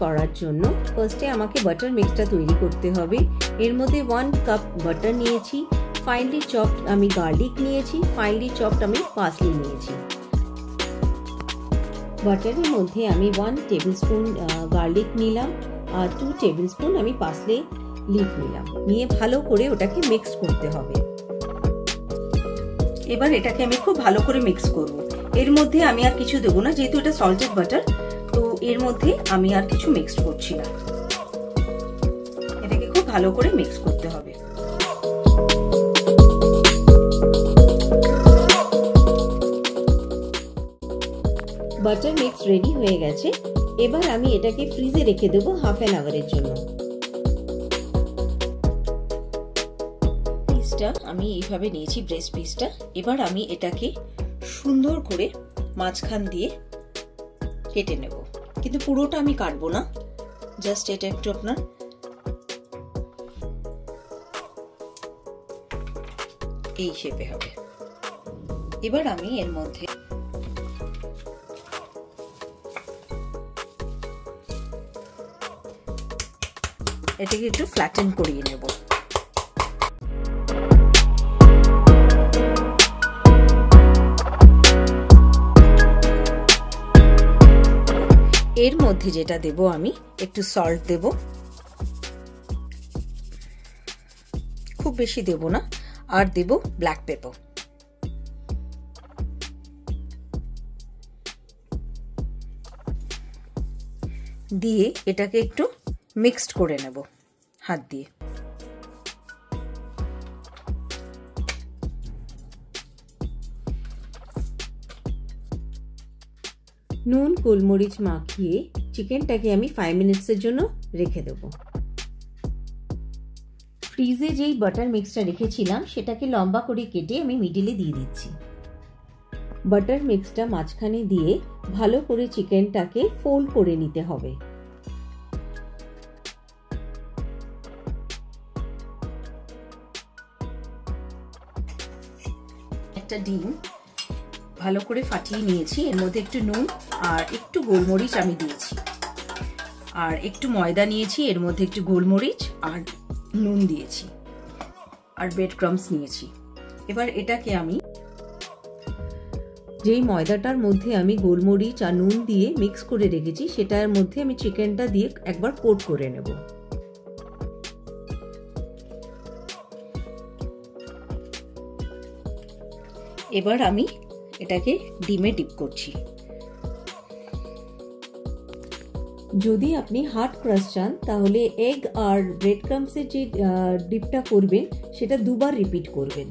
করার জন্য ফার্স্টে আমাকে বাটার মিক্সটা তৈরি করতে হবে। এর মধ্যে 1 কাপ বাটার নিয়েছি, ফাইনলি চপড আমি গার্লিক নিয়েছি, ফাইনলি চপড আমি পার্সলি নিয়েছি। বাটারের মধ্যে আমি 1 টেবিলস্পুন গার্লিক নিলাম আর 2 টেবিলস্পুন আমি পার্সলি লিফ নিলাম। নিয়ে ভালো করে ওটাকে মিক্স করতে হবে। এবার এটাকে আমি খুব ভালো করে মিক্স করব। এর মধ্যে আমি আর কিছু দেবো না, যেহেতু এটা সল্টেড বাটার, তো এর মধ্যে আমি আর কিছু মিক্স করছি না। এটাকে খুব ভালো করে মিক্স করতে হবে। বাটার মিক্স রেডি হয়ে গেছে। এবার আমি এটাকে ফ্রিজে রেখে দেবো হাফ অ্যান আওয়ারের জন্য। পিসটা আমি এইভাবে নিয়েছি, ব্রেস্ট পিসটা। এবার আমি এটাকে সুন্দর করে মাঝখান দিয়ে কেটে নেব, কিন্তু পুরোটা আমি কাটবো না, জাস্ট এটা একটু আপনার এই শেপে হবে। এবার আমি এর মধ্যে এটাকে একটু ফ্ল্যাটেন করিয়ে নেব। এর মধ্যে যেটা দেব আমি একটু সল্ট দেব, খুব বেশি দেব না, আর দেব ব্ল্যাক পেপার। দিয়ে এটাকে একটু মিক্সড করে নেব হাত দিয়ে। নুন গোলমরিচ মাখিয়ে চিকেনটাকে আমি 5 মিনিটসের জন্য রেখে দেব। ফ্রিজে যেই বাটার মিক্সটা রেখেছিলাম সেটাকে লম্বা করে কেটে আমি মিডিলে দিয়ে দিচ্ছি। বাটার মিক্সটা মাঝখানে দিয়ে ভালো করে চিকেনটাকে ফোল্ড করে নিতে হবে। একটা ডিম ভালো করে ফাটিয়ে নিয়েছি, এর মধ্যে একটু নুন আর একটু গোলমরিচ আমি দিয়েছি, আর একটু ময়দা নিয়েছি, এর মধ্যে একটু গোলমরিচ আর নুন দিয়েছি, আর ব্রেড ক্রাম্বস নিয়েছি। এবার এটাকে আমি যেই ময়দাটার মধ্যে আমি গোলমরিচ আর নুন দিয়ে মিক্স করে রেখেছি সেটার মধ্যে আমি চিকেনটা দিয়ে একবার কোট করে নেব। এবার আমি এটাকে ডিমে ডিপ করছি। যদি আপনি হার্ড ক্রাস্ট চান তাহলে এগ আর ব্রেড ক্রাম্বসের যে ডিপটা করবেন সেটা দুবার রিপিট করবেন।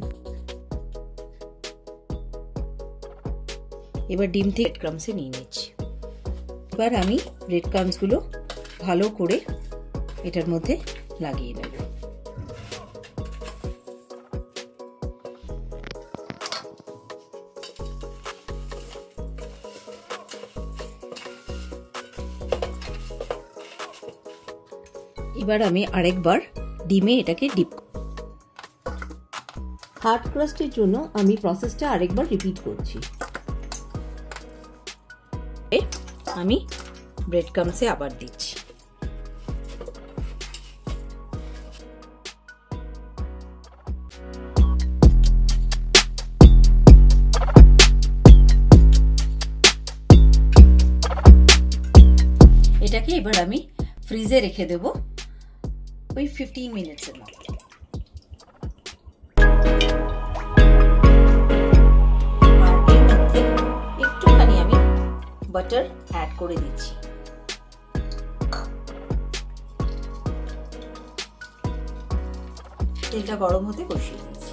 এবার ডিম থেকে ব্রেড ক্রাম্বসে নিয়ে নিচ্ছি। এবার আমি ব্রেড ক্রাম্বসগুলো ভালো করে এটার মধ্যে লাগিয়ে নেব। এবার আমি আরেকবার ডিমে এটাকে ডিপ। হার্ড ক্রাস্টের জন্য আমি প্রসেসটা আরেকবার রিপিট করছি। আমি ব্রেড ক্রাম্বসে আবার দিচ্ছি। এটাকে এবার আমি ফ্রিজে রেখে দেব ওই 15 মিনিটসের মতো। একটুখানি আমি বাটার অ্যাড করে দিচ্ছি। তেলটা গরম হতে বসিয়ে দিয়েছি।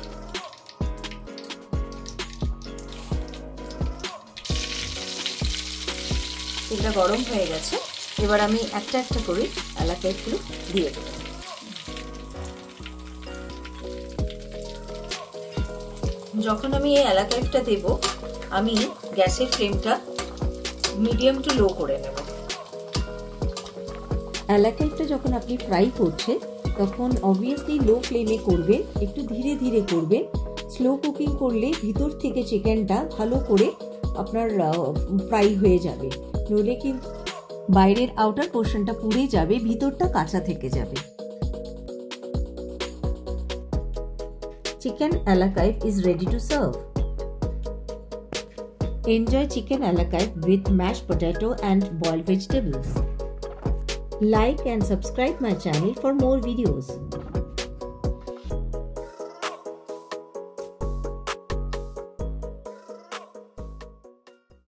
তেলটা গরম হয়ে গেছে। এবার আমি একটা একটা করে এলাকাগুলো দিয়ে দেবো। যখন আমি এই এলাকাটা দেব আমি গ্যাসের ফ্লেমটা মিডিয়াম টু লো করে নেব। এলাকাটা যখন আপনি ফ্রাই করছেন তখন অবভিয়াসলি লো ফ্লেমে করবেন, একটু ধীরে ধীরে করবেন। স্লো কুকিং করলে ভিতর থেকে চিকেনটা ভালো করে আপনার ফ্রাই হয়ে যাবে, নইলে কিন্তু বাইরের আউটার পোর্শনটা পুড়ে যাবে, ভিতরটা কাঁচা থেকে যাবে। Chicken a la Kaif is ready to serve. Enjoy chicken a la Kaif with mashed potato and boiled vegetables. Like and subscribe my channel for more videos.